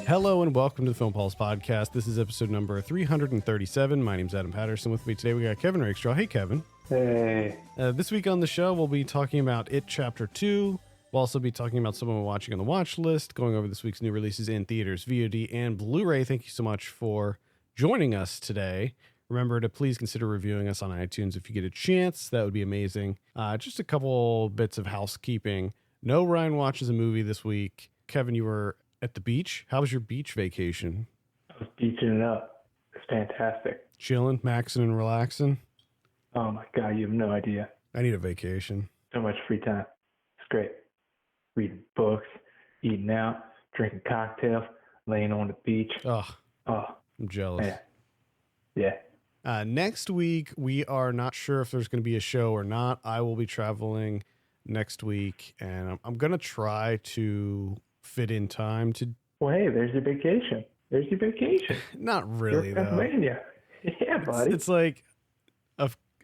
Hello and welcome to the Film Pulse Podcast. This is episode number 337. My name's Adam Patterson. With me today we got Kevin Rakestraw. Hey, Kevin. Hey. This week on the show we'll be talking about It Chapter 2. We'll also be talking about someone we're watching on the watch list, going over this week's new releases in theaters, VOD, and Blu-ray. Thank you so much for joining us today. Remember to please consider reviewing us on iTunes if you get a chance. That would be amazing. Just a couple bits of housekeeping. No Ryan watches a movie this week. Kevin, you were at the beach. How was your beach vacation? I was beaching it up. It's fantastic. Chilling, maxing, and relaxing? Oh my God, you have no idea. I need a vacation. So much free time. It's great. Reading books, eating out, drinking cocktails, laying on the beach. Oh, I'm jealous. Yeah. Next week, we are not sure if there's going to be a show or not. I will be traveling next week, and I'm going to try to fit in time to... Well, hey, there's your vacation. Not really, You're Pennsylvania. Yeah, buddy. It's like,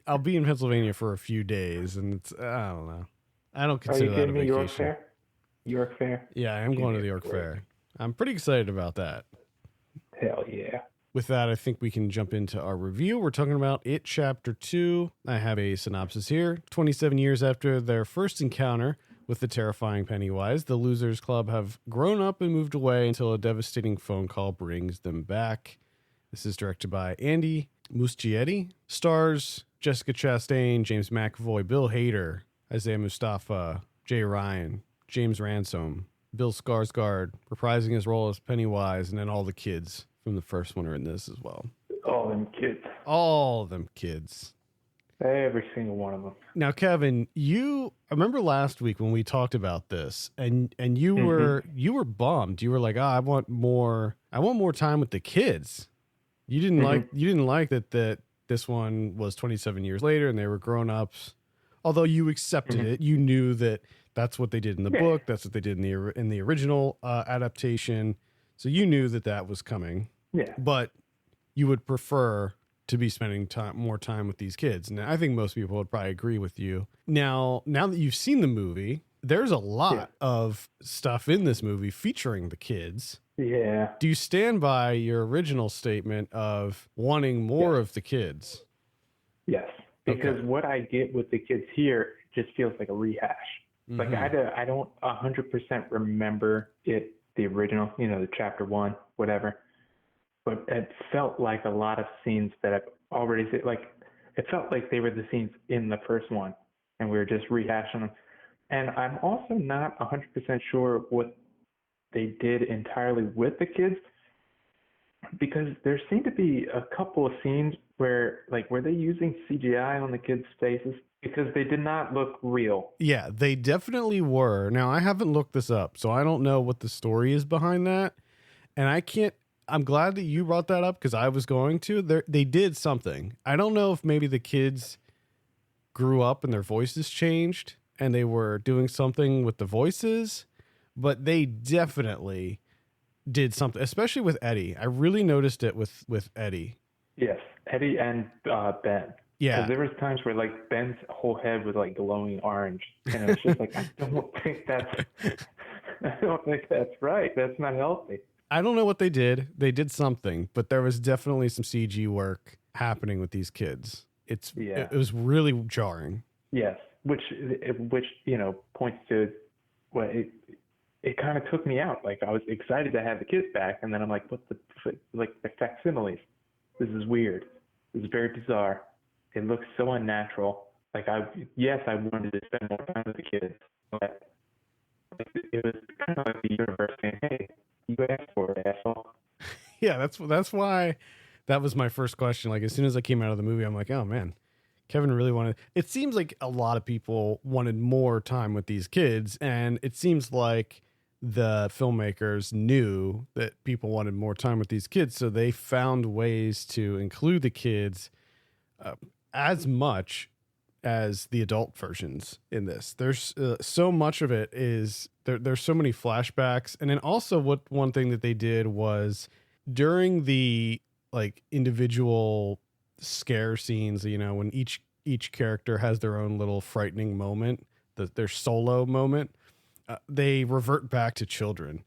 I'll be in Pennsylvania for a few days, and it's, I don't know. I don't consider that a vacation. York Fair? York Fair? Yeah, I am going to the York Fair. I'm pretty excited about that. Hell yeah. With that, I think we can jump into our review. We're talking about It Chapter 2. I have a synopsis here. 27 years after their first encounter with the terrifying Pennywise, the Losers Club have grown up and moved away until a devastating phone call brings them back. This is directed by Andy Muschietti. Stars Jessica Chastain, James McAvoy, Bill Hader, Isaiah Mustafa, Jay Ryan, James Ransom, Bill Skarsgård, reprising his role as Pennywise, and then all the kids from the first one are in this as well. All them kids. Every single one of them. Now, Kevin, I remember last week when we talked about this, and you were bummed. You were like, I want more time with the kids. You didn't like that this one was 27 years later and they were grown-ups. Although you accepted it, you knew that that's what they did in the book, that's what they did in the original adaptation. So you knew that was coming. Yeah. But you would prefer to be spending more time with these kids. And I think most people would probably agree with you. Now that you've seen the movie, there's a lot of stuff in this movie featuring the kids. Yeah. Do you stand by your original statement of wanting more of the kids? Yes. Because what I get with the kids here just feels like a rehash. Like I don't 100% remember it, the original, the chapter 1, whatever. But it felt like a lot of scenes that I've already seen. Like it felt like they were the scenes in the first one, and we were just rehashing them. And I'm also not 100% sure what they did entirely with the kids, because there seemed to be a couple of scenes where were they using CGI on the kids' faces? Because they did not look real. Yeah, they definitely were. Now, I haven't looked this up, so I don't know what the story is behind that. And I'm glad that you brought that up because I was going to. They did something. I don't know if maybe the kids grew up and their voices changed and they were doing something with the voices, but they definitely did something, especially with Eddie. I really noticed it with Eddie. Yes, Eddie and Ben. Yeah. Because there was times where Ben's whole head was glowing orange, and it was just I don't think that's right. That's not healthy. I don't know what they did. They did something, but there was definitely some CG work happening with these kids. It was really jarring. Yes, which points to it kind of took me out. I was excited to have the kids back, and then I'm like, what the facsimiles? This is weird. This is very bizarre. It looks so unnatural. I wanted to spend more time with the kids, but it was kind of like the universe saying, "Hey, you asked for it, asshole." Yeah, that's why that was my first question. As soon as I came out of the movie, I'm like, oh man, Kevin really wanted. It seems like a lot of people wanted more time with these kids, and it seems like the filmmakers knew that people wanted more time with these kids, so they found ways to include the kids as much as the adult versions in this. There's so much of it is there's so many flashbacks. And then also one thing that they did was during the individual scare scenes, when each character has their own little frightening moment, their solo moment, they revert back to children.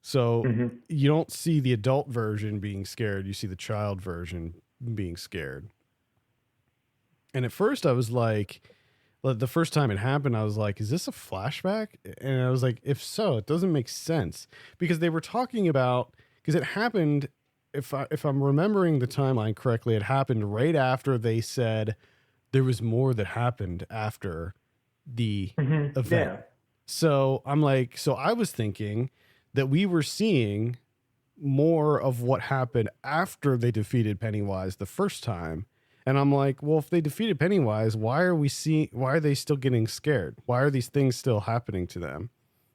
So you don't see the adult version being scared. You see the child version being scared. And at first I was like, the first time it happened, I was like, is this a flashback? And I was like, if so, it doesn't make sense, because they were talking about, because it happened, if I'm remembering the timeline correctly, it happened right after they said there was more that happened after the event. Yeah. So I'm like, so I was thinking that we were seeing more of what happened after they defeated Pennywise the first time. And I'm like, well, if they defeated Pennywise, why are they still getting scared? Why are these things still happening to them?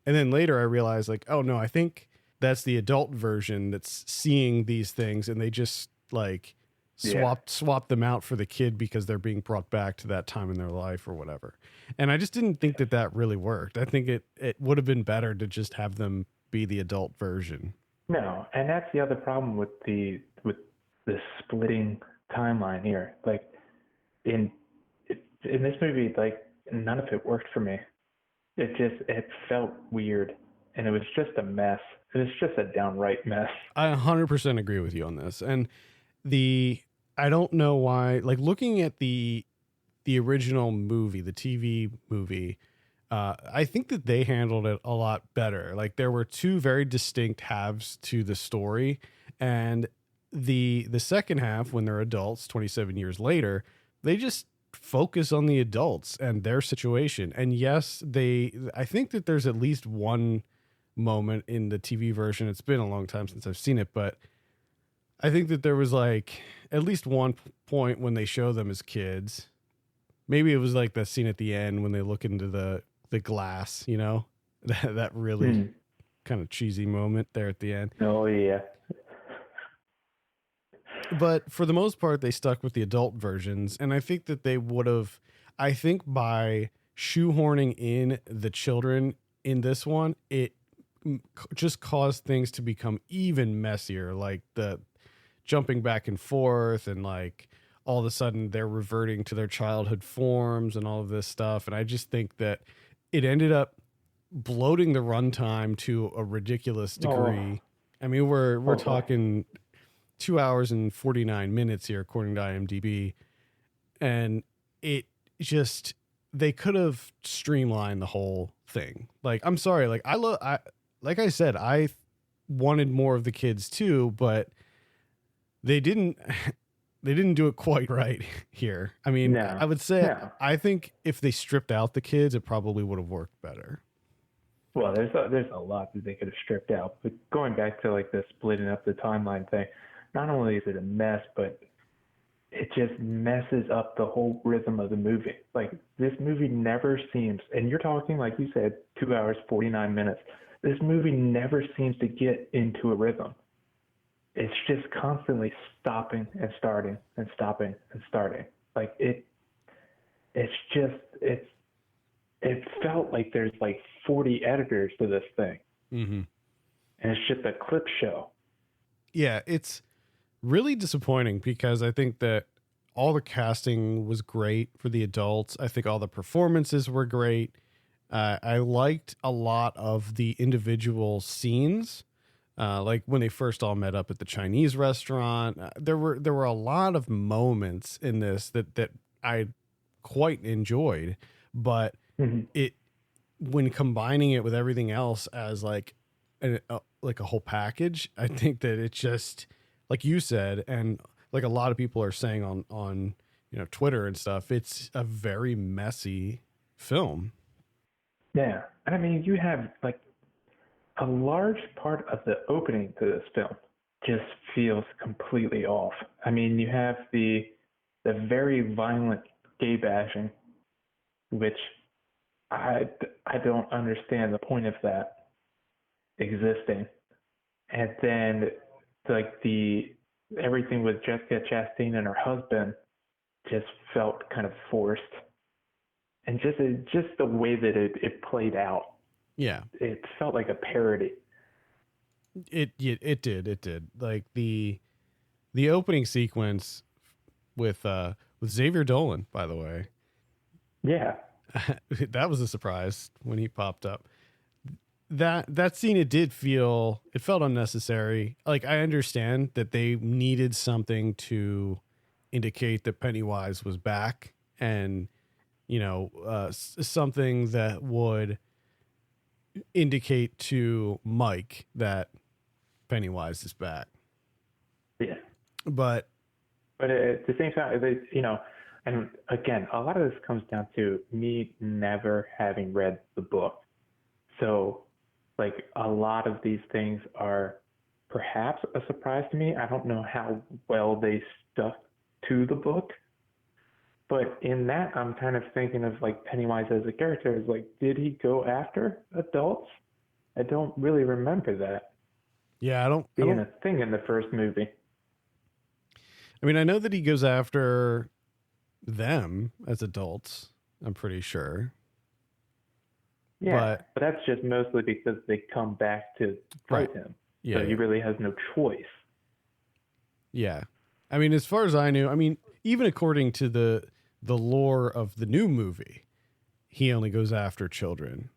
And then later I realized, like, oh no, I think that's the adult version that's seeing these things, and they just like swapped them out for the kid because they're being brought back to that time in their life or whatever. And I just didn't think that really worked. I think it would have been better to just have them be the adult version. No, and that's the other problem with the splitting timeline here. Like in this movie, like none of it worked for me. It felt weird, and it was just a mess. It was just a downright mess. I 100% agree with you on this. And I don't know why, like looking at the original movie, the TV movie, I think that they handled it a lot better. Like there were two very distinct halves to the story, and the second half, when they're adults 27 years later, they just focus on the adults and their situation. And yes, I think that there's at least one moment in the TV version. It's been a long time since I've seen it, but I think that there was like at least one point when they show them as kids. Maybe it was like that scene at the end when they look into the glass, you know, that really kind of cheesy moment there at the end. Oh yeah. But for the most part, they stuck with the adult versions. And I think that they would have, I think by shoehorning in the children in this one, it just caused things to become even messier. Like the jumping back and forth, and like all of a sudden they're reverting to their childhood forms and all of this stuff. And I just think that it ended up bloating the runtime to a ridiculous degree. I mean, we're talking 2 hours and 49 minutes here, according to IMDb. And it just, they could have streamlined the whole thing. Like, I'm sorry. Like like I said, I wanted more of the kids too, but they didn't do it quite right here. I mean, I would say, I think if they stripped out the kids, it probably would have worked better. Well, there's a lot that they could have stripped out. But going back to like the splitting up the timeline thing, not only is it a mess, but it just messes up the whole rhythm of the movie. Like this movie never seems, and you're talking, like you said, 2 hours, 49 minutes. This movie never seems to get into a rhythm. It's just constantly stopping and starting and stopping and starting. Like it felt like there's like 40 editors to this thing. And it's just a clip show. Yeah, it's really disappointing because I think that all the casting was great for the adults. I think all the performances were great. I liked a lot of the individual scenes, like when they first all met up at the Chinese restaurant. There were a lot of moments in this that I quite enjoyed, but it, when combining it with everything else as like a whole package, I think that it just, like you said, and like a lot of people are saying on Twitter and stuff, it's a very messy film. Yeah. And I mean, you have like a large part of the opening to this film just feels completely off. I mean, you have the very violent gay bashing, which I don't understand the point of that existing. And then like everything with Jessica Chastain and her husband just felt kind of forced. And just the way that it played out. Yeah. It felt like a parody. It did. Like the opening sequence with Xavier Dolan, by the way. Yeah. That was a surprise when he popped up. that scene, it felt unnecessary. Like, I understand that they needed something to indicate that Pennywise was back, and something that would indicate to Mike that Pennywise is back. Yeah. But at the same time, and again, a lot of this comes down to me never having read the book. So, like, a lot of these things are perhaps a surprise to me. I don't know how well they stuck to the book. But in that, I'm kind of thinking of, like, Pennywise as a character. Is like, did he go after adults? I don't really remember that. Yeah, I don't being a thing in the first movie. I mean, I know that he goes after them as adults, I'm pretty sure. Yeah, but that's just mostly because they come back to fight him. Yeah, so he really has no choice. Yeah. I mean, as far as I knew, even according to the lore of the new movie, he only goes after children.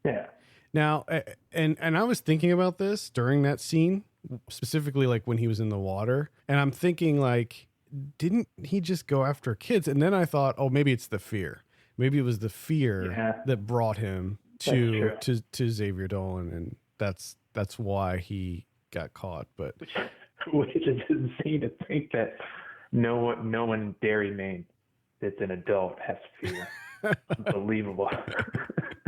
Yeah. Now, and I was thinking about this during that scene, specifically like when he was in the water, and I'm thinking, like, didn't he just go after kids? And then I thought, oh, maybe it's the fear. Maybe it was the fear that brought him to Xavier Dolan, and that's why he got caught. But which is insane to think that no one in Derry, Maine, that's an adult has fear. Unbelievable.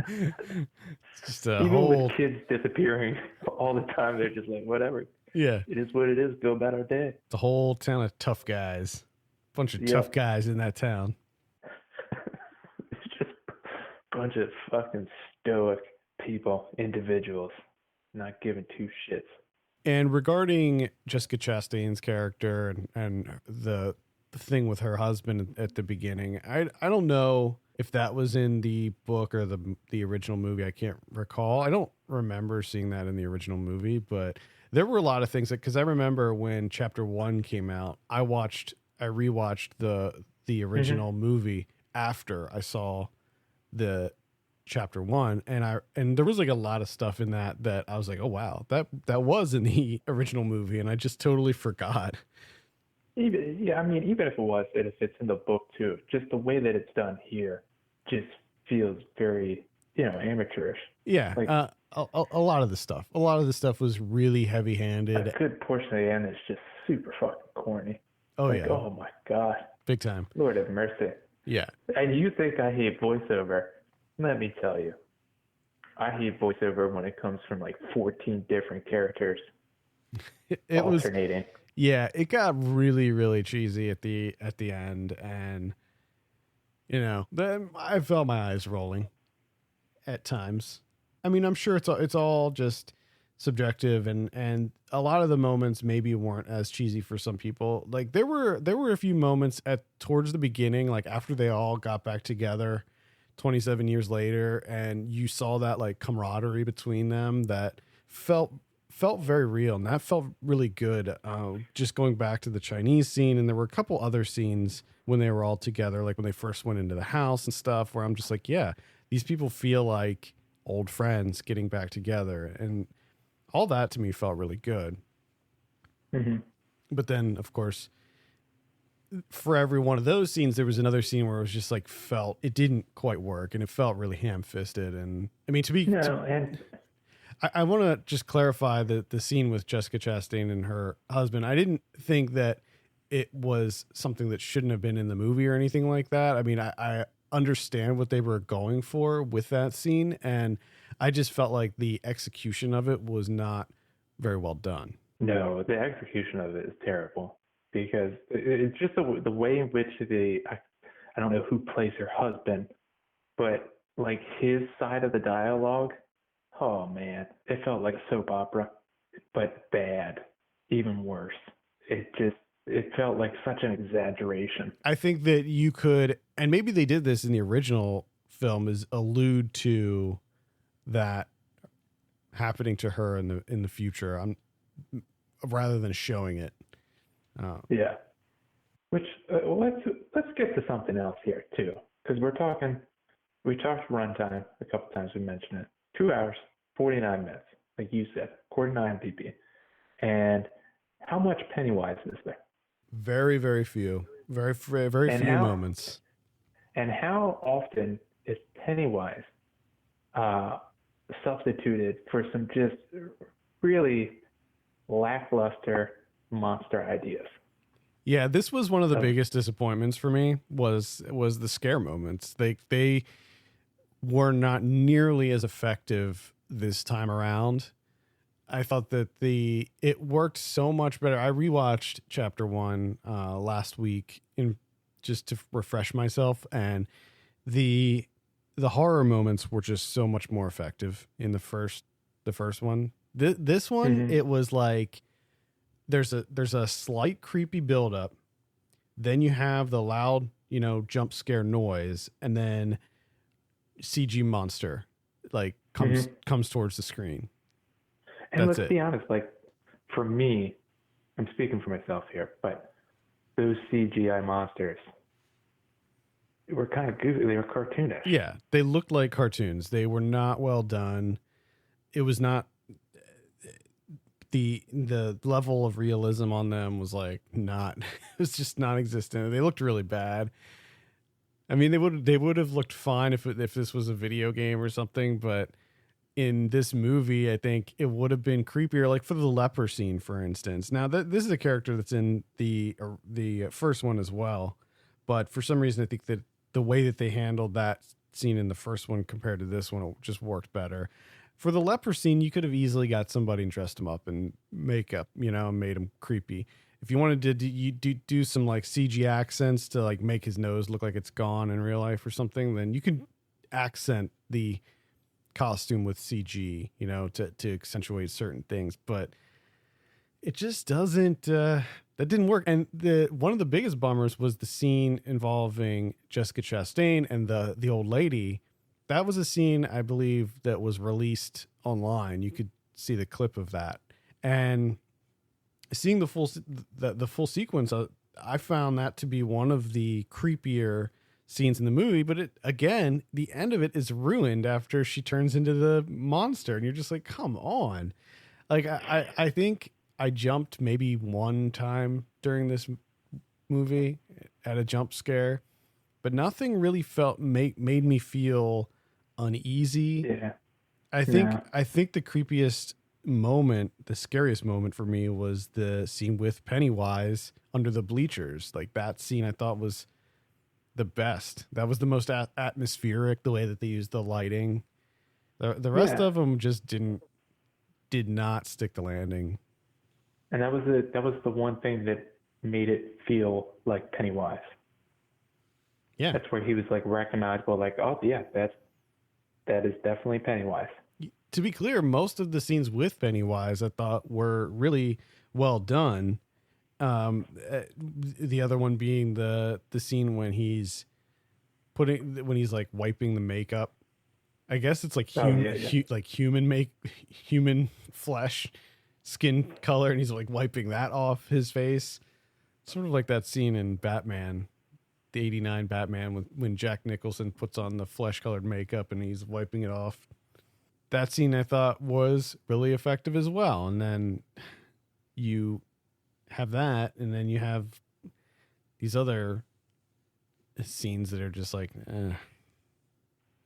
It's just even with kids disappearing all the time, they're just like, whatever. Yeah, it is what it is. Go about our day. The whole town of tough guys, bunch of tough guys in that town. It's just a bunch of fucking stoic people, individuals, not giving two shits. And regarding Jessica Chastain's character and the thing with her husband at the beginning, I don't know if that was in the book or the original movie. I can't recall. I don't remember seeing that in the original movie, but there were a lot of things because I remember when Chapter 1 came out, I rewatched the original movie after I saw the Chapter 1, and there was like a lot of stuff in that I was like, oh wow, that was in the original movie, and I just totally forgot. Even if it was, if it's in the book too, just the way that it's done here just feels very, amateurish. Yeah, like, a lot of the stuff was really heavy-handed. A good portion of the end is just super fucking corny. Oh, like, yeah. Oh my god. Big time. Lord have mercy. Yeah. And you think I hate voiceover? Let me tell you, I hate voiceover when it comes from like 14 different characters it alternating. Yeah, it got really, really cheesy at the end, and then I felt my eyes rolling at times. I mean, I'm sure it's all just subjective, and a lot of the moments maybe weren't as cheesy for some people. Like there were a few moments towards the beginning, like after they all got back together 27 years later, and you saw that like camaraderie between them that felt very real, and that felt really good. Just going back to the Chinese scene, and there were a couple other scenes when they were all together, like when they first went into the house and stuff, where I'm just like, yeah, these people feel like old friends getting back together, and all that to me felt really good. Mm-hmm. But then, of course, for every one of those scenes, there was another scene where it was just like it didn't quite work, and it felt really ham-fisted. And I mean, I want to just clarify that the scene with Jessica Chastain and her husband, I didn't think that it was something that shouldn't have been in the movie or anything like that. I mean, I understand what they were going for with that scene, and I just felt like the execution of it was not very well done. No, the execution of it is terrible because it's just the way in which I don't know who plays her husband, but like his side of the dialogue, oh man, it felt like a soap opera, but bad, even worse. It felt like such an exaggeration. I think that you could, and maybe they did this in the original film, is allude to that happening to her in the future, rather than showing it. Yeah. Which let's get to something else here too, because we talked runtime a couple times. We mentioned it. 2 hours. 49 minutes, like you said, according to IMDb. And how much Pennywise is there? Very, very few. Very few moments. And how often is Pennywise substituted for some just really lackluster monster ideas? Yeah, this was one of the biggest disappointments for me was the scare moments. They were not nearly as effective this time around. I thought that it worked so much better. I rewatched chapter 1 last week just to refresh myself, and the horror moments were just so much more effective in the first one. This one, It was like there's a slight creepy buildup, then you have the loud, jump scare noise, and then CG monster like comes towards the screen. And let's be honest, like for me, I'm speaking for myself here, but those CGI monsters were kind of goofy. They were cartoonish. Yeah, they looked like cartoons. They were not well done. It was not the level of realism on them was like not. It was just non-existent. They looked really bad. I mean, they would have looked fine if this was a video game or something, but in this movie, I think it would have been creepier, like for the leper scene, for instance. Now, this is a character that's in the first one as well, but for some reason, I think that the way that they handled that scene in the first one compared to this one, it just worked better. For the leper scene, you could have easily got somebody and dressed him up in makeup, and made him creepy. If you wanted to do some like CG accents to like make his nose look like it's gone in real life or something, then you could accent the costume with CG, to accentuate certain things, but it just doesn't that didn't work. And one of the biggest bummers was the scene involving Jessica Chastain and the old lady. That was a scene, I believe, that was released online. You could see the clip of that, and seeing the full sequence, I found that to be one of the creepier scenes in the movie. But the end of it is ruined after she turns into the monster, and you're just like, come on. Like I think I jumped maybe one time during this movie at a jump scare, but nothing really made me feel uneasy. Yeah. I think the creepiest moment, the scariest moment for me was the scene with Pennywise under the bleachers. Like that scene I thought was the best. That was the most atmospheric, the way that they used the lighting. The rest of them just did not stick the landing. And that was the one thing that made it feel like Pennywise. Yeah. That's where he was like recognizable, like, oh yeah, that is definitely Pennywise. To be clear, most of the scenes with Pennywise I thought were really well done. The other one being the scene when he's like wiping the makeup. I guess it's like human flesh, skin color, and he's like wiping that off his face. Sort of like that scene in Batman, the '89 Batman, when Jack Nicholson puts on the flesh colored makeup and he's wiping it off. That scene I thought was really effective as well. And then you have that, and then you have these other scenes that are just like, eh.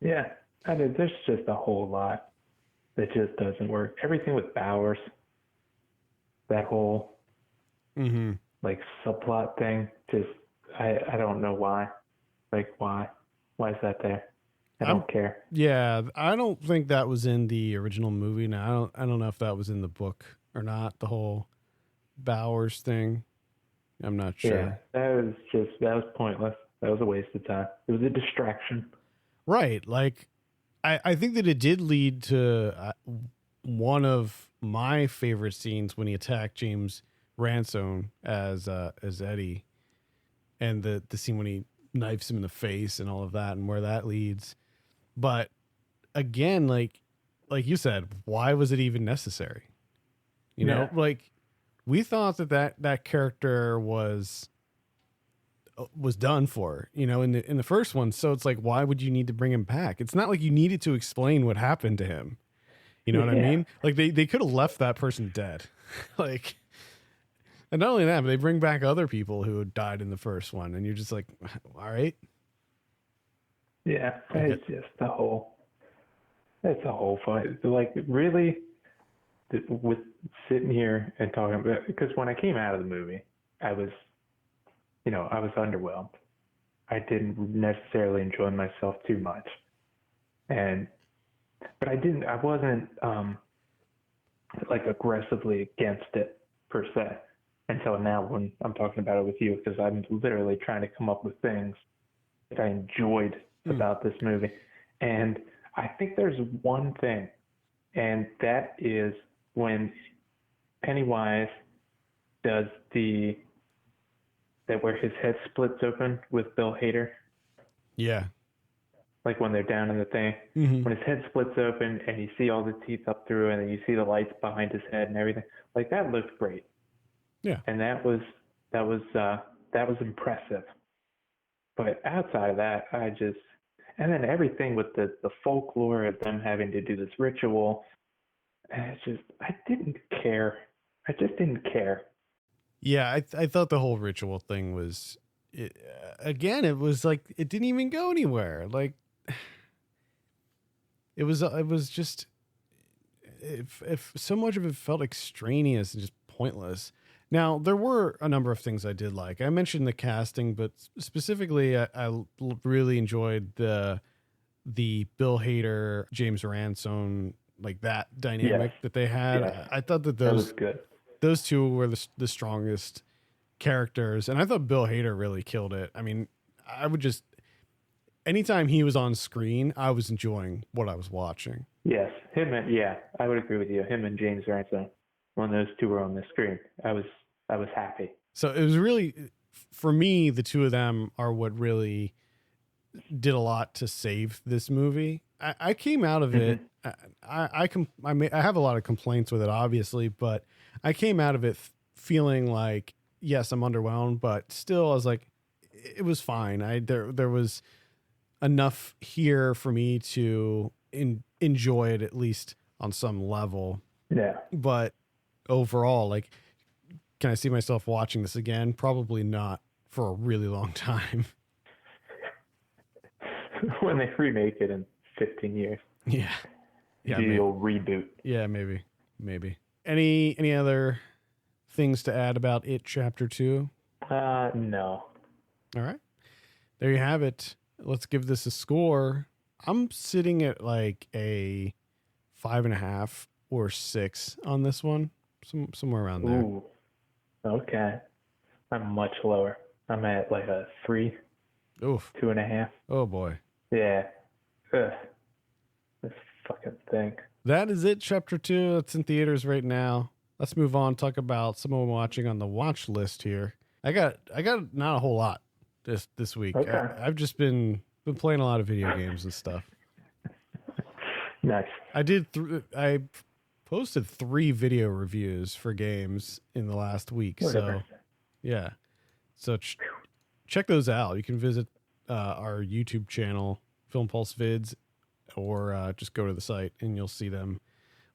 Yeah. I mean, there's just a whole lot that just doesn't work. Everything with Bowers, that whole like subplot thing, just I don't know why. Like why is that there? I don't care. Yeah, I don't think that was in the original movie. Now I don't know if that was in the book or not. The whole Bowers thing, I'm not sure. Yeah, that was pointless. That was a waste of time. It was a distraction. Right. Like I think that it did lead to one of my favorite scenes when he attacked James Ransone as Eddie, and the scene when he knifes him in the face and all of that, and where that leads. But again, like you said, why was it even necessary? You know, like we thought that character was done for, in the first one. So it's like, why would you need to bring him back? It's not like you needed to explain what happened to him. You know what I Yeah. mean? Like they could have left that person dead. Like, and not only that, but they bring back other people who died in the first one, and you're just like, all right. Yeah, it's just it's a whole fight. Like, really, with sitting here and talking about, because when I came out of the movie, I was underwhelmed. I didn't necessarily enjoy myself too much, but I wasn't like aggressively against it per se until now when I'm talking about it with you, because I'm literally trying to come up with things that I enjoyed about this movie. And I think there's one thing, and that is when Pennywise does that where his head splits open with Bill Hader. Yeah. Like when they're down in the thing, when his head splits open and you see all the teeth up through, and then you see the lights behind his head and everything. Like, that looked great. Yeah. And that was impressive. But outside of that, and then everything with the folklore of them having to do this ritual, and I didn't care. I just didn't care. Yeah, I thought the whole ritual thing was, again, it was like, it didn't even go anywhere. Like, it was just, if so much of it felt extraneous and just pointless. Now, there were a number of things I did like. I mentioned the casting, but specifically, I really enjoyed the Bill Hader, James Ransone, like that dynamic that they had. Yes. I thought that was good. Those two were the strongest characters, and I thought Bill Hader really killed it. I mean, I would just, anytime he was on screen, I was enjoying what I was watching. Yes, I would agree with you. Him and James Ransone, when those two were on the screen, I was happy. So it was really, for me, the two of them are what really did a lot to save this movie. I came out of it. I have a lot of complaints with it, obviously, but I came out of it feeling like, yes, I'm underwhelmed, but still, I was like, it was fine. There was enough here for me to enjoy it, at least on some level. Yeah. But overall, like, can I see myself watching this again? Probably not for a really long time. When they remake it in 15 years. Yeah. Yeah. The old reboot. Yeah, maybe. Any other things to add about It Chapter 2? No. All right. There you have it. Let's give this a score. I'm sitting at like a 5.5 or 6 on this one. Somewhere around there. Ooh. Okay. I'm much lower. I'm at like a 3. Oof. 2.5. Oh boy. Yeah. Ugh. This fucking thing. That is It Chapter 2. It's in theaters right now. Let's move on. Talk about someone watching on the watch list here. I got not a whole lot this week. Okay. I've just been playing a lot of video games and stuff. Nice. I posted 3 video reviews for games in the last week. Whatever. So yeah. So check those out. You can visit our YouTube channel, Film Pulse Vids, or just go to the site and you'll see them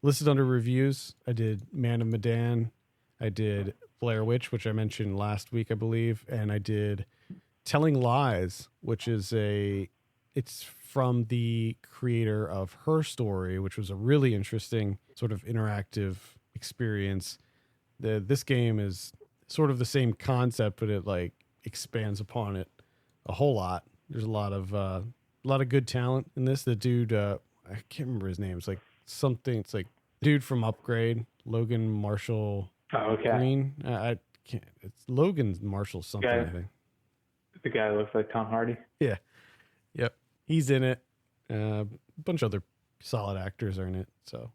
listed under reviews. I did Man of Medan. I did Blair Witch, which I mentioned last week, I believe. And I did Telling Lies, which is it's from the creator of Her Story, which was a really interesting sort of interactive experience. This game is sort of the same concept, but it like expands upon it a whole lot. There's a lot of good talent in this. The dude, I can't remember his name. It's like something. It's like dude from Upgrade, Logan Marshall Green. I can't. It's Logan Marshall something. I think. The guy that looks like Tom Hardy. Yeah. Yep. He's in it. A bunch of other solid actors are in it. So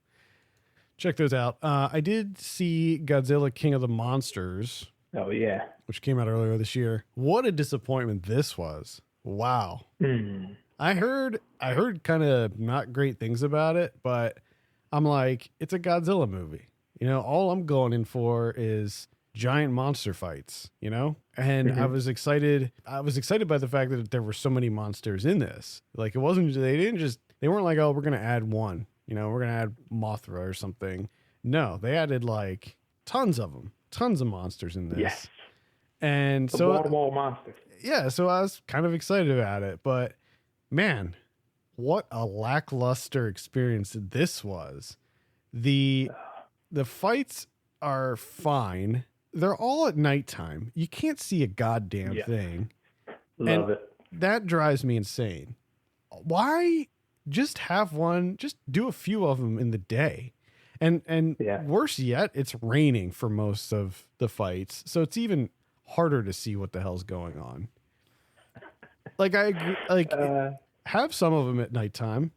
check those out. I did see Godzilla King of the Monsters. Oh yeah. Which came out earlier this year. What a disappointment this was. Wow. I heard kind of not great things about it, but I'm like, it's a Godzilla movie. You know, all I'm going in for is giant monster fights, you know? And I was excited by the fact that there were so many monsters in this. Like, they weren't like, oh, we're going to add one. we're going to add Mothra or something. No, they added like tons of them, tons of monsters in this. Yes. And The so wall-to-wall monsters. Yeah, so I was kind of excited about it, but man, what a lackluster experience this was. The fights are fine. They're all at nighttime. You can't see a goddamn thing. Love it. That drives me insane. Why just have one, just do a few of them in the day? And worse yet, it's raining for most of the fights. So it's even harder to see what the hell's going on. Like I agree, have some of them at nighttime,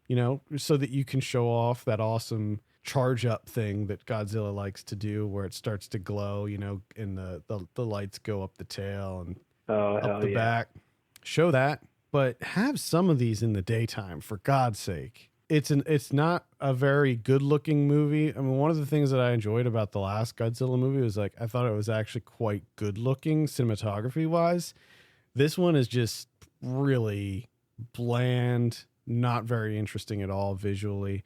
so that you can show off that awesome charge up thing that Godzilla likes to do, where it starts to glow, and the lights go up the tail and up the back. Show that, but have some of these in the daytime, for God's sake. It's not a very good looking movie. I mean, one of the things that I enjoyed about the last Godzilla movie was I thought it was actually quite good looking cinematography wise. This one is just really bland, not very interesting at all visually.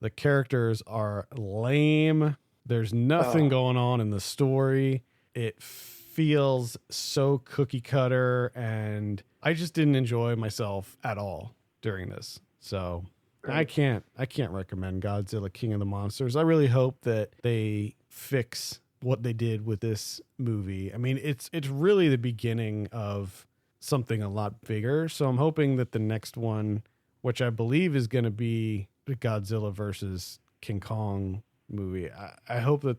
The characters are lame. There's nothing going on in the story. It feels so cookie cutter, and I just didn't enjoy myself at all during this. So I can't recommend Godzilla King of the Monsters. I really hope that they fix what they did with this movie. I mean, it's really the beginning of something a lot bigger. So I'm hoping that the next one, which I believe is going to be the Godzilla versus King Kong movie, I hope that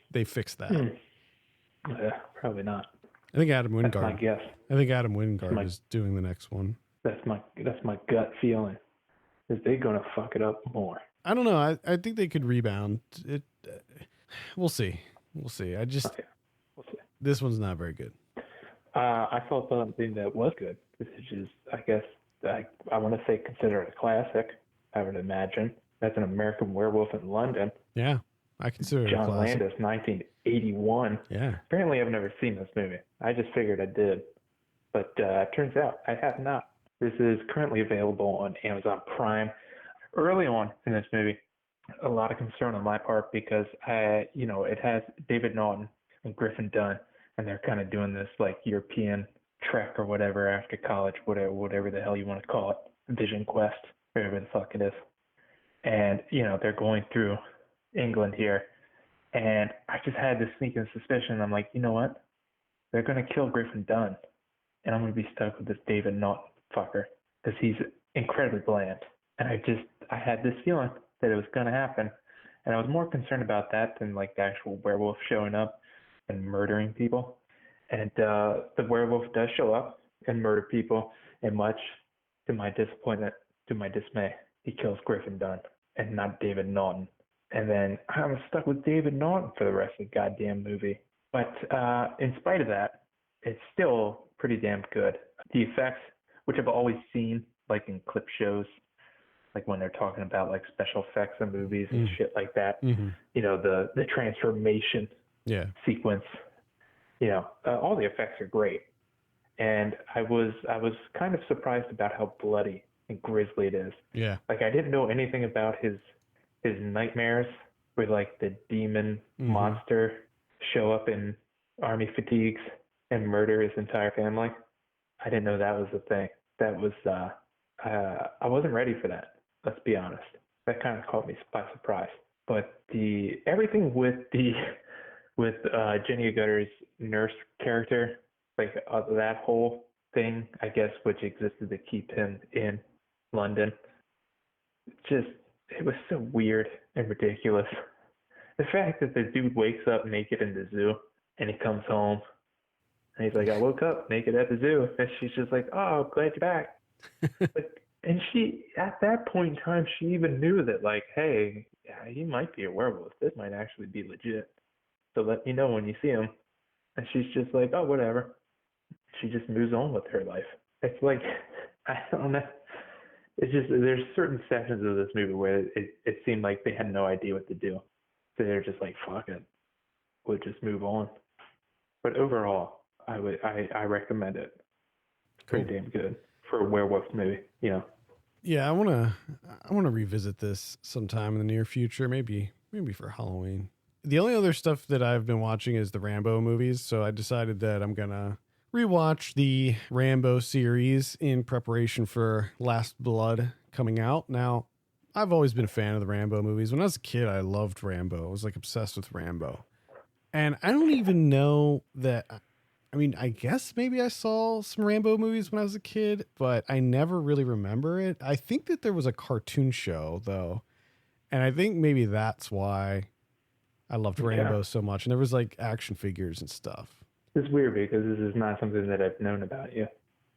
they fix that. Probably not. I think Adam Wingard. That's my guess. I think Adam Wingard is doing the next one. That's my gut feeling. Is they gonna fuck it up more? I don't know. I think they could rebound. We'll see. We'll see. We'll see. This one's not very good. I saw something that was good, which is, I guess, I want to say consider it a classic. I would imagine that's an American Werewolf in London. Yeah, I consider it a classic. John Landis, 1981. Yeah. Apparently, I've never seen this movie. I just figured I did, but turns out I have not. This is currently available on Amazon Prime. Early on in this movie, a lot of concern on my part because it has David Naughton and Griffin Dunne, and they're kind of doing this like European trek or whatever after college, whatever the hell you want to call it, Vision Quest, whatever the fuck it is. And they're going through England here, and I just had this sneaking suspicion. I'm like, you know what? They're gonna kill Griffin Dunne, and I'm gonna be stuck with this David Naughton fucker because he's incredibly bland. And I had this feeling that it was gonna happen, and I was more concerned about that than like the actual werewolf showing up and murdering people. And the werewolf does show up and murder people, and much to my disappointment, to my dismay, he kills Griffin Dunne and not David Naughton. And then I'm stuck with David Naughton for the rest of the goddamn movie. But in spite of that, it's still pretty damn good. The effects, which I've always seen, like in clip shows, like when they're talking about like special effects in movies and shit like that, the transformation sequence, all the effects are great. And I was kind of surprised about how bloody and grisly it is. Yeah. Like I didn't know anything about his nightmares where like the demon monster show up in army fatigues and murder his entire family. I didn't know that was a thing. That was I wasn't ready for that. Let's be honest. That kind of caught me by surprise. But everything with Jenny Agutter's nurse character, like that whole thing, I guess, which existed to keep him in London, it was so weird and ridiculous. The fact that the dude wakes up naked in the zoo and he comes home and he's like, I woke up naked at the zoo. And she's just like, oh, glad you're back. And she, at that point in time, she even knew that, like, hey, yeah, he might be a werewolf. This might actually be legit. So let me know when you see him. And she's just like, oh, whatever. She just moves on with her life. It's like, I don't know. It's just, there's certain sections of this movie where it seemed like they had no idea what to do. So they're just like, fuck it. We'll just move on. But overall, I recommend it. Pretty damn good for a werewolf movie, Yeah, I wanna revisit this sometime in the near future, maybe for Halloween. The only other stuff that I've been watching is the Rambo movies, so I decided that I'm gonna rewatch the Rambo series in preparation for Last Blood coming out. Now, I've always been a fan of the Rambo movies. When I was a kid, I loved Rambo. I was like obsessed with Rambo. And I don't even know that. I mean, I guess maybe I saw some Rambo movies when I was a kid, but I never really remember it. I think that there was a cartoon show, though. And I think maybe that's why I loved Rambo so much. And there was like action figures and stuff. It's weird because this is not something that I've known about you.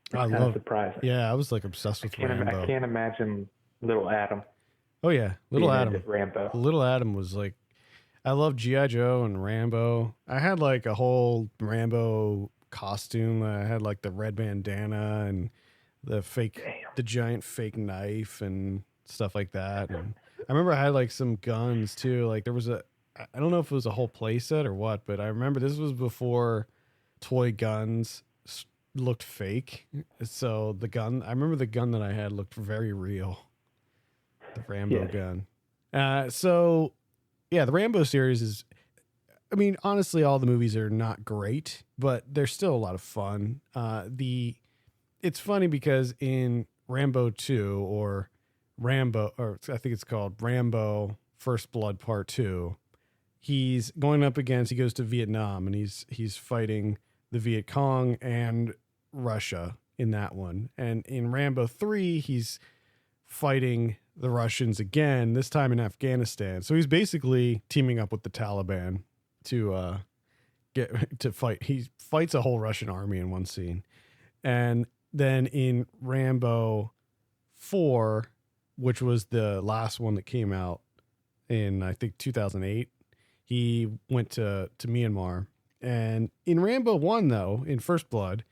It's kind of surprising. Yeah, I was like obsessed with Rambo. I can't imagine Little Adam. Oh, yeah. Little Adam. Rambo. Little Adam was like, I love G.I. Joe and Rambo. I had like a whole Rambo costume. I had like the red bandana and the giant fake knife and stuff like that. And I remember I had like some guns too. Like there was I don't know if it was a whole play set or what, but I remember this was before toy guns looked fake. So I remember the gun that I had looked very real. The Rambo gun. So yeah, the Rambo series is, I mean, honestly, all the movies are not great, but they're still a lot of fun. It's funny because in Rambo 2 or I think it's called Rambo First Blood Part 2, he's going up against, he goes to Vietnam and he's fighting the Viet Cong and Russia in that one. And in Rambo 3, he's fighting the Russians again, this time in Afghanistan. So he's basically teaming up with the Taliban to get to fight. He fights a whole Russian army in one scene. And then in Rambo 4, which was the last one that came out in, I think, 2008, he went to Myanmar. And in Rambo 1, though, in First Blood,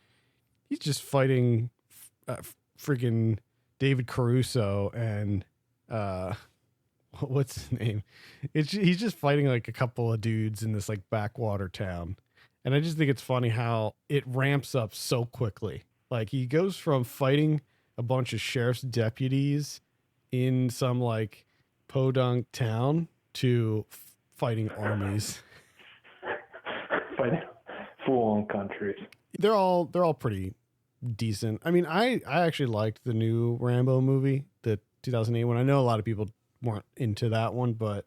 he's just fighting freaking David Caruso and what's his name? He's just fighting like a couple of dudes in this like backwater town. And I just think it's funny how it ramps up so quickly. Like he goes from fighting a bunch of sheriff's deputies in some like podunk town to fighting armies. Fighting full-on countries. They're all pretty decent. I mean, I actually liked the new Rambo movie, the 2008 one. I know a lot of people weren't into that one, but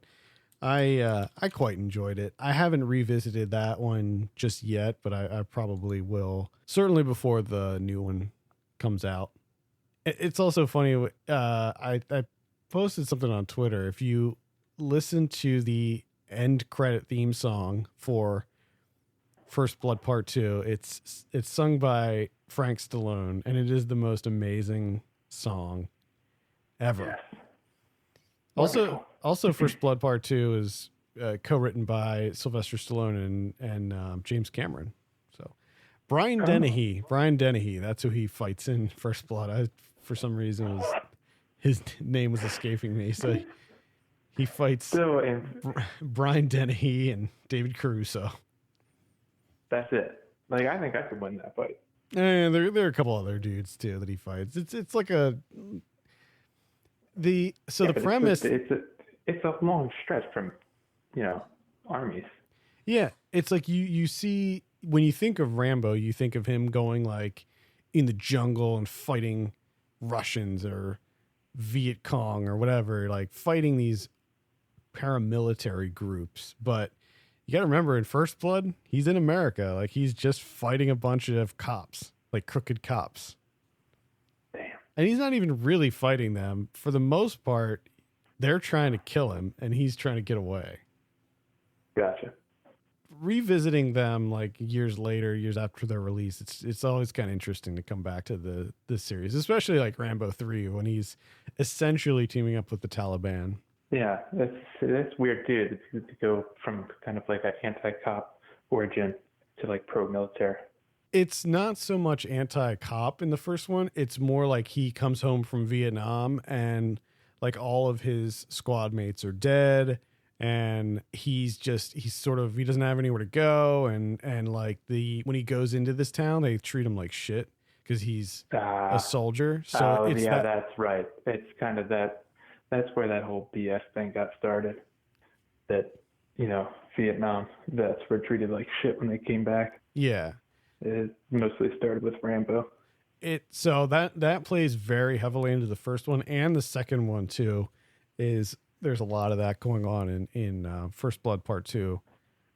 I quite enjoyed it. I haven't revisited that one just yet, but I probably will. Certainly before the new one comes out. It's also funny. I posted something on Twitter. If you listen to the end credit theme song for First Blood Part 2, it's sung by Frank Stallone, and it is the most amazing song ever. Yes. Also, First Blood Part 2 is co-written by Sylvester Stallone and James Cameron. So Brian Dennehy, that's who he fights in First Blood. For some reason, his name was escaping me. So he fights Brian Dennehy and David Caruso. That's it. Like, I think I could win that fight. And there are a couple other dudes too that he fights. It's like the premise. It's a long stretch from, armies. Yeah, it's like you see when you think of Rambo, you think of him going like in the jungle and fighting Russians or Viet Cong or whatever, like fighting these paramilitary groups. But you got to remember, in First Blood, he's in America. Like he's just fighting a bunch of cops, like crooked cops. Damn. And he's not even really fighting them. For the most part, they're trying to kill him and he's trying to get away. Gotcha. Revisiting them like years after their release, it's always kind of interesting to come back to this series, especially like Rambo 3 when he's essentially teaming up with the Taliban. Yeah, that's weird too, to go from kind of like an anti-cop origin to like pro-military. It's not so much anti-cop in the first one. It's more like he comes home from Vietnam and like all of his squad mates are dead. And he doesn't have anywhere to go. And like when he goes into this town, they treat him like shit because he's a soldier. So oh, yeah, that's right. It's kind of that's where that whole BS thing got started. That, Vietnam vets were treated like shit when they came back. Yeah. It mostly started with Rambo. So that plays very heavily into the first one and the second one too. There's a lot of that going on in First Blood Part 2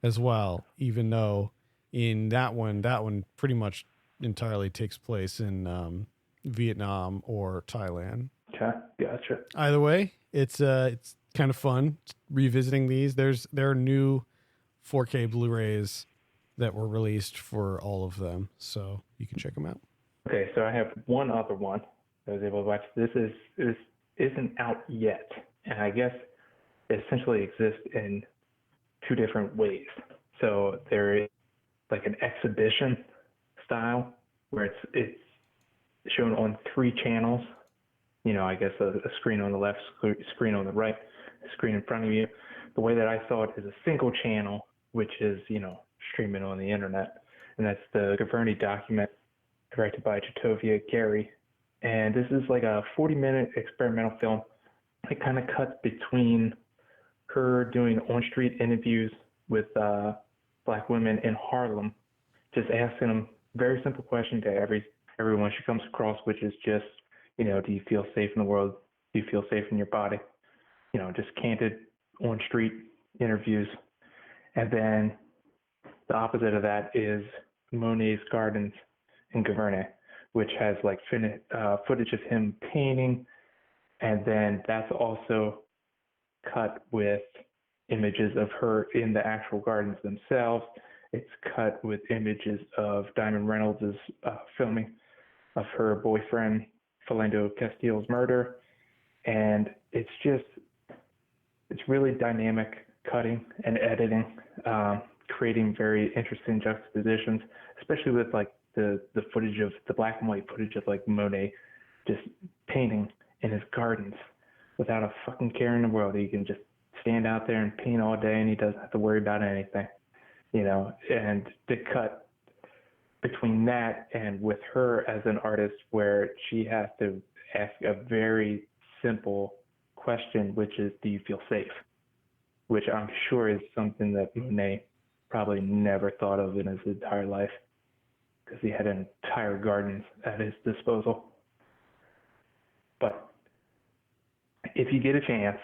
as well. Even though in that one pretty much entirely takes place in Vietnam or Thailand. Okay, gotcha. Either way, it's kind of fun revisiting these. There are new 4K Blu-rays that were released for all of them, so you can check them out. Okay, so I have one other one I was able to watch. This isn't out yet, and I guess it essentially exists in two different ways. So there is like an exhibition style where it's shown on 3 channels. I guess a screen on the left, screen on the right, screen in front of you. The way that I saw it is a single channel, which is, streaming on the internet. And that's the Giverny Document, directed by Jatovia Gary. And this is like a 40-minute experimental film. It kind of cuts between her doing on-street interviews with Black women in Harlem, just asking them very simple question to everyone she comes across, which is just, do you feel safe in the world? Do you feel safe in your body? Just candid on-street interviews. And then the opposite of that is Monet's Gardens in Giverny, which has like footage of him painting, and then that's also cut with images of her in the actual gardens themselves. It's cut with images of Diamond Reynolds' filming of her boyfriend Philando Castile's murder, and it's really dynamic cutting and editing, creating very interesting juxtapositions, especially with like the footage of the black and white footage of like Monet just painting in his gardens without a fucking care in the world. He can just stand out there and paint all day and he doesn't have to worry about anything, and the cut between that and with her as an artist where she has to ask a very simple question, which is, do you feel safe? Which I'm sure is something that Monet probably never thought of in his entire life, because he had entire gardens at his disposal. But if you get a chance,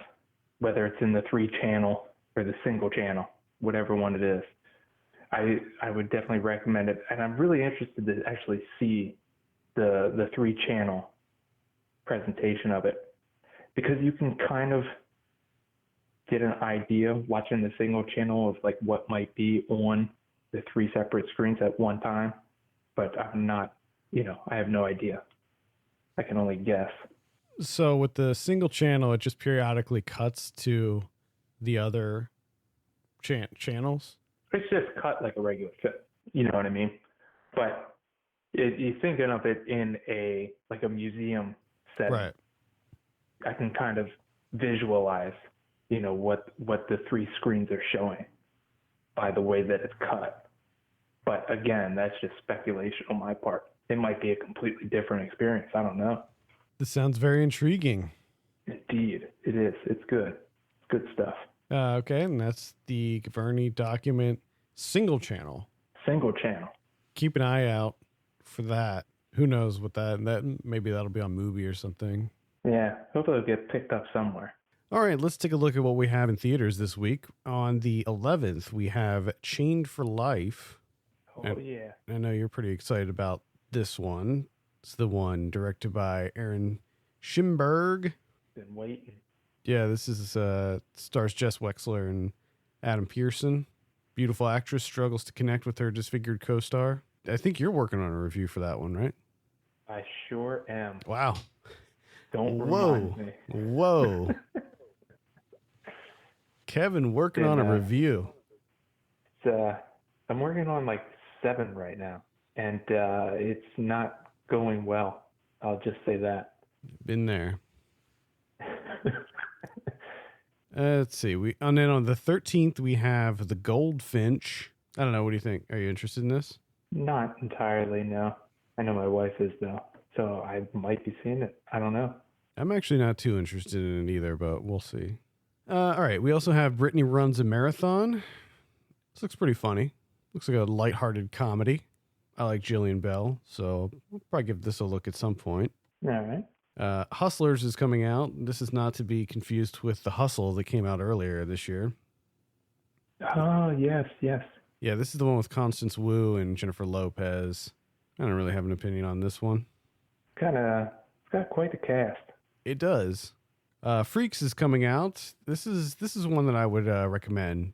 whether it's in the 3-channel or the single channel, whatever one it is, I would definitely recommend it. And I'm really interested to actually see the 3-channel presentation of it, because you can kind of get an idea watching the single channel of like what might be on the 3 separate screens at one time. But I'm not, I have no idea. I can only guess. So with the single channel, it just periodically cuts to the other channels? It's just cut like a regular film. You know what I mean? But you're thinking of it in a museum setting. Right. I can kind of visualize, what the 3 screens are showing by the way that it's cut. But again, that's just speculation on my part. It might be a completely different experience. I don't know. This sounds very intriguing. Indeed, it is. It's good. It's good stuff. Okay, and that's the Giverny Document single channel. Single channel. Keep an eye out for that. Who knows what maybe that'll be on Mubi or something. Yeah, hopefully it'll get picked up somewhere. All right, let's take a look at what we have in theaters this week. On the 11th, we have Chained for Life. Yeah. I know you're pretty excited about this one. It's the one directed by Aaron Schimberg. Been waiting. Yeah, this is stars Jess Wexler and Adam Pearson. Beautiful actress struggles to connect with her disfigured co-star. I think you're working on a review for that one, right? I sure am. Wow. Don't remind me. Whoa. Kevin working on a review. I'm working on like 7 right now, and it's not going well. I'll just say that. Been there. Let's see. And then on the 13th, we have The Goldfinch. I don't know. What do you think? Are you interested in this? Not entirely, no. I know my wife is though, so I might be seeing it. I don't know. I'm actually not too interested in it either, but we'll see. All right, we also have Brittany Runs a Marathon. This looks pretty funny. Looks like a lighthearted comedy. I like Jillian Bell, so we'll probably give this a look at some point. All right. Hustlers is coming out. This is not to be confused with The Hustle that came out earlier this year. Oh, yes. Yeah, this is the one with Constance Wu and Jennifer Lopez. I don't really have an opinion on this one. It's got quite a cast. It does. Freaks is coming out. This is one that I would recommend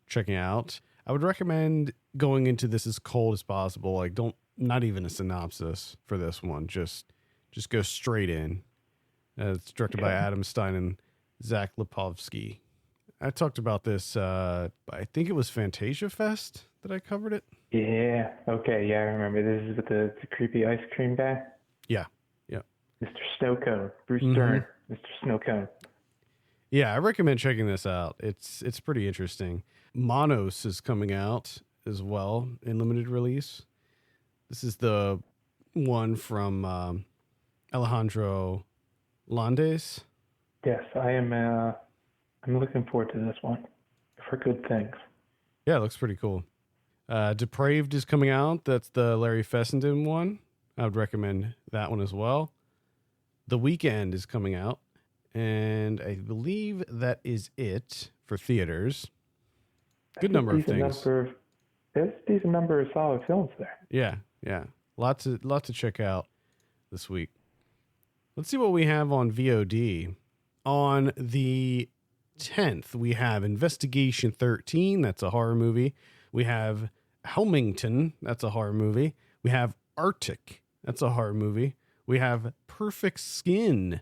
checking out. I would recommend going into this as cold as possible. Like, not even a synopsis for this one. Just go straight in. It's directed by Adam Stein and Zach Lipovsky. I talked about this. I think it was Fantasia Fest that I covered it. Yeah. Okay. Yeah, I remember. This is with the creepy ice cream guy. Yeah. Mr. Snowcone, Bruce Dern, Mr. Snowcone. Yeah, I recommend checking this out. It's pretty interesting. Monos is coming out as well in limited release. This is the one from Alejandro Landes. Yes, I am. I'm looking forward to this one. I've heard good things. Yeah, it looks pretty cool. Depraved is coming out. That's the Larry Fessenden one. I would recommend that one as well. The Weekend is coming out, and I believe that is it for theaters. Good number of things. There's a decent number of solid films there. Yeah. Lots to check out this week. Let's see what we have on VOD. On the 10th, we have Investigation 13. That's a horror movie. We have Helmington. That's a horror movie. We have Arctic. That's a horror movie. We have Perfect Skin.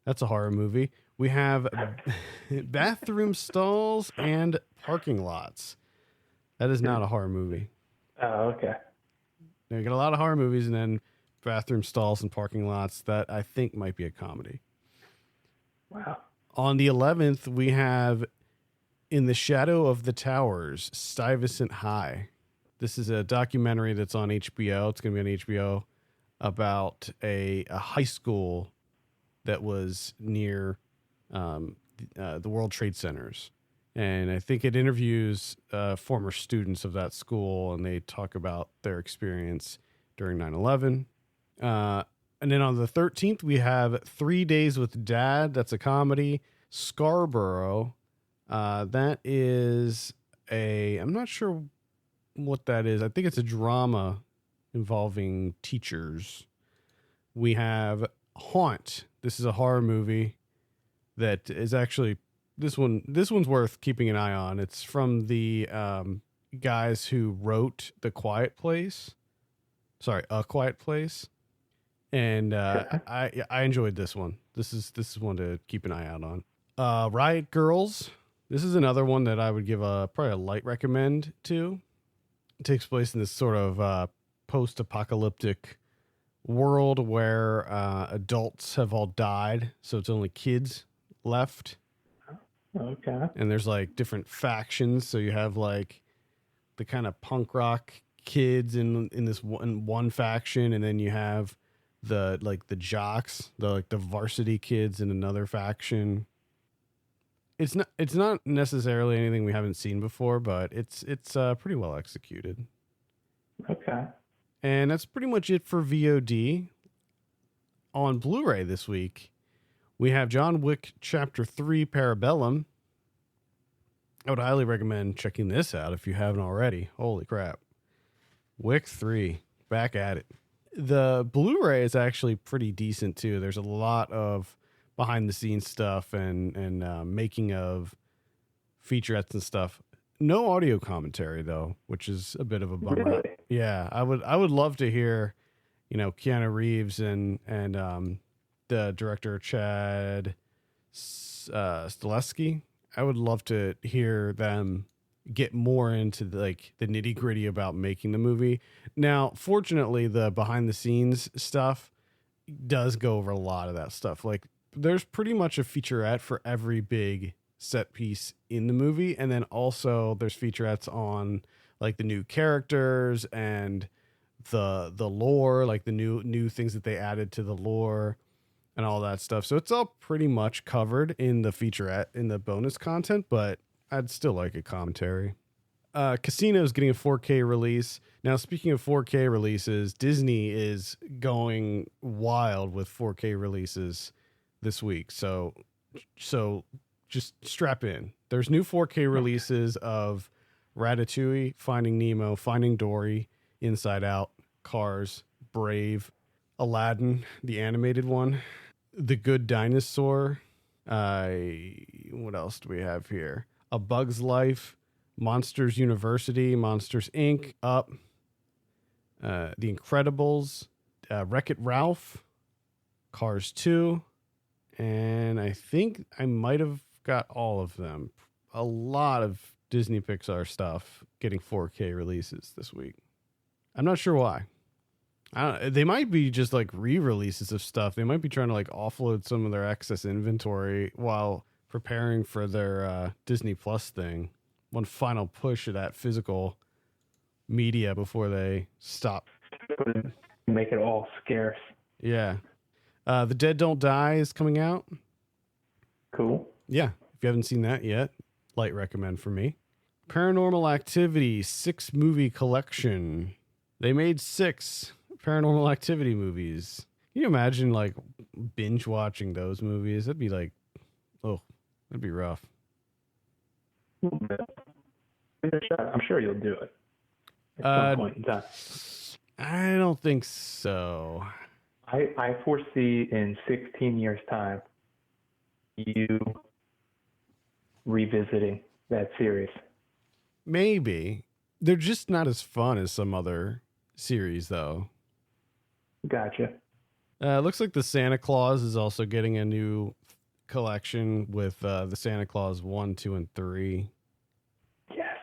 That's a horror movie. We have Bathroom Stalls and Parking Lots. That is not a horror movie. Oh, okay. Now, you got a lot of horror movies, and then Bathroom Stalls and Parking Lots. That I think might be a comedy. Wow. On the 11th, we have In the Shadow of the Towers, Stuyvesant High. This is a documentary that's on HBO. It's going to be on HBO about a high school that was near the World Trade Centers. And I think it interviews former students of that school, and they talk about their experience during 9/11. And then on the 13th, we have 3 Days with Dad. That's a comedy. Scarborough. That is I'm not sure what that is. I think it's a drama involving teachers. We have Haunt. This is a horror movie that is actually this one's worth keeping an eye on. It's from the guys who wrote A Quiet Place. And I enjoyed this one. This is one to keep an eye out on. Riot Girls. This is another one that I would give probably a light recommend to. It takes place in this sort of post-apocalyptic world where adults have all died, so it's only kids left. Okay. And there's like different factions, so you have like the kind of punk rock kids in one faction, and then you have the jocks, the varsity kids in another faction. It's not necessarily anything we haven't seen before, but it's pretty well executed. Okay. And that's pretty much it for VOD. On Blu-ray this week, we have John Wick Chapter 3 Parabellum. I would highly recommend checking this out if you haven't already. Holy crap. Wick 3, back at it. The Blu-ray is actually pretty decent too. There's a lot of behind-the-scenes stuff and making of featurettes and stuff. No audio commentary though, which is a bit of a bummer. Really? Yeah, I would love to hear, Keanu Reeves and the director Chad Stileski. I would love to hear them get more into the nitty-gritty about making the movie. Now, fortunately, the behind-the-scenes stuff does go over a lot of that stuff. Like, there's pretty much a featurette for every big set piece in the movie, and then also there's featurettes on like the new characters and the lore, like the new things that they added to the lore and all that stuff. So it's all pretty much covered in the featurette, in the bonus content, but I'd still like a commentary. Casino is getting a 4K release. Now, speaking of 4K releases, Disney is going wild with 4K releases this week. So just strap in. There's new 4K releases of Ratatouille, Finding Nemo, Finding Dory, Inside Out, Cars, Brave, Aladdin, the animated one, The Good Dinosaur. What else do we have here? A Bug's Life, Monsters University, Monsters Inc., Up, The Incredibles, Wreck-It Ralph, Cars 2, and I think I might have got all of them. A lot of Disney Pixar stuff getting 4K releases this week. I'm not sure why. They might be just like re-releases of stuff. They might be trying to like offload some of their excess inventory while preparing for their Disney Plus thing. One final push of that physical media before they stop. Make it all scarce. Yeah. The Dead Don't Die is coming out. Cool. Yeah. If you haven't seen that yet, light recommend for me. Paranormal Activity 6 movie collection. They made 6 Paranormal Activity movies. Can you imagine like binge watching those movies? That'd be like, that'd be rough. I'm sure you'll do it at some point in time. I don't think so. I foresee in 16 years' time you revisiting that series. Maybe. They're just not as fun as some other series, though. Gotcha. Looks like the Santa Claus is also getting a new collection with the Santa Claus 1, 2, and 3. Yes.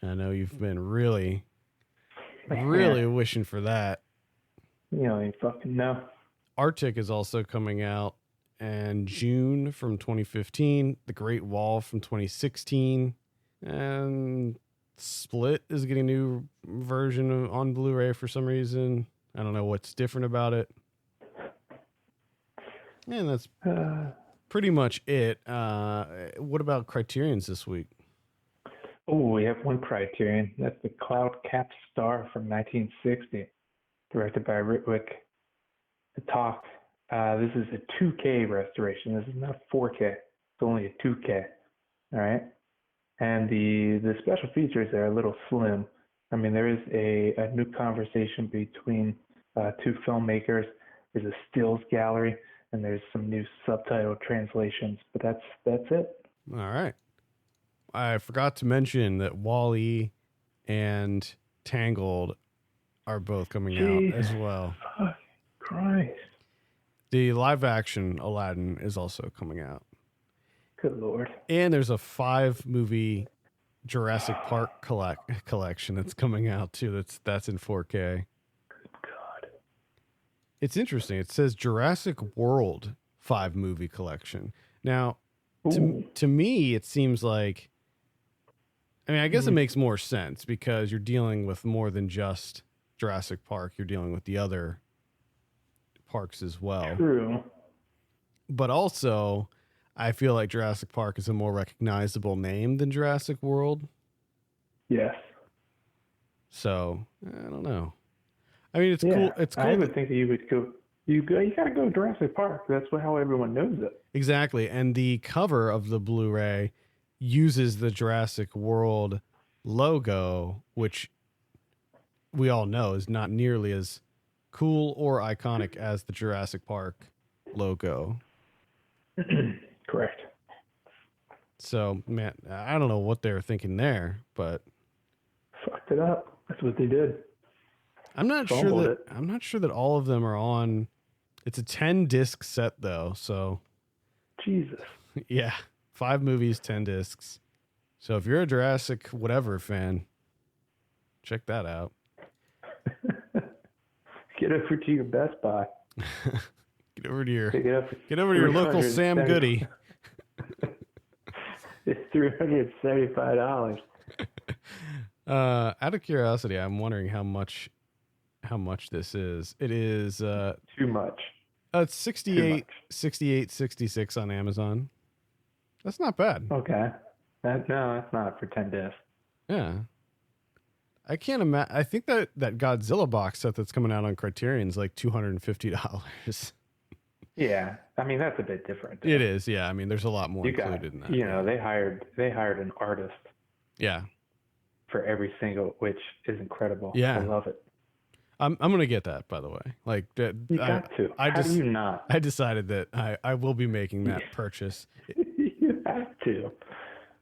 I know you've been really wishing for that. You fucking know. Arctic is also coming out in June from 2015. The Great Wall from 2016. And Split is getting a new version on Blu-ray for some reason. I don't know what's different about it. And that's pretty much it. What about Criterion's this week? Oh, we have one Criterion. That's the Cloud Cap Star from 1960, directed by Ritwik. The Talk. This is a 2K restoration. This is not 4K. It's only a 2K. All right. And the special features are a little slim. I mean, there is a new conversation between two filmmakers. There's a stills gallery, and there's some new subtitle translations. But that's it. All right. I forgot to mention that Wall-E and Tangled are both coming out as well. Fuck Christ. The live-action Aladdin is also coming out. Good Lord. And there's a 5-movie Jurassic Park collection that's coming out too. That's in 4K. Good God. It's interesting. It says Jurassic World 5-movie collection. Now, to me, it seems like, I mean, I guess it makes more sense because you're dealing with more than just Jurassic Park. You're dealing with the other parks as well. True. But also, I feel like Jurassic Park is a more recognizable name than Jurassic World. Yes. So, I don't know. I mean, it's cool. It's cool. I would think that you would go. You gotta go Jurassic Park. That's how everyone knows it. Exactly. And the cover of the Blu-ray uses the Jurassic World logo, which we all know is not nearly as cool or iconic as the Jurassic Park logo. Correct. So, man, I don't know what they were thinking there, but fucked it up. That's what they did. I'm not sure that all of them are on. It's a 10-disc set though, so Jesus. Yeah, 5 movies, 10 discs. So if you're a Jurassic whatever fan, check that out. Get over to your Best Buy. Get over to your local Sam Goody. It's $375. Out of curiosity, I'm wondering how much how much this is. It is too much. It's 68.66 on Amazon. That's not bad. Okay. No, that's not for 10 discs. Yeah. I can't imagine. I think that Godzilla box set that's coming out on Criterion is like $250. Yeah. I mean, that's a bit different. It is. Yeah. I mean, there's a lot more included in that. You know, they hired an artist. Yeah. For every single, which is incredible. Yeah. I love it. I'm going to get that, by the way. Like, you got to. How do you not? I decided that I will be making that purchase. You have to.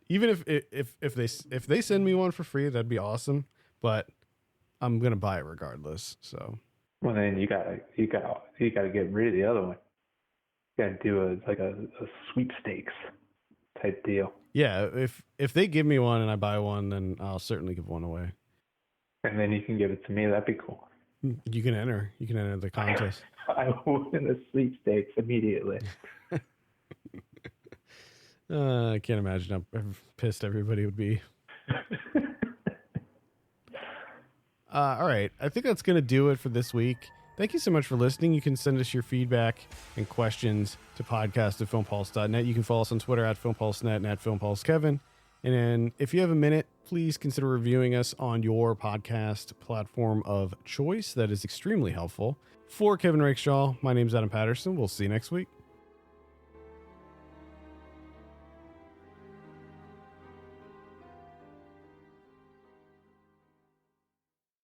Even if they send me one for free, that'd be awesome. But I'm gonna buy it regardless. So. Well, then you gotta get rid of the other one. You gotta do a sweepstakes type deal. Yeah, if they give me one and I buy one, then I'll certainly give one away. And then you can give it to me. That'd be cool. You can enter the contest. I will win the sweepstakes immediately. I can't imagine how pissed everybody would be. All right. I think that's going to do it for this week. Thank you so much for listening. You can send us your feedback and questions to podcast@filmpulse.net. You can follow us on Twitter @filmpulsenet and @filmpulsekevin. And then if you have a minute, please consider reviewing us on your podcast platform of choice. That is extremely helpful. For Kevin Rakeshaw, my name is Adam Patterson. We'll see you next week.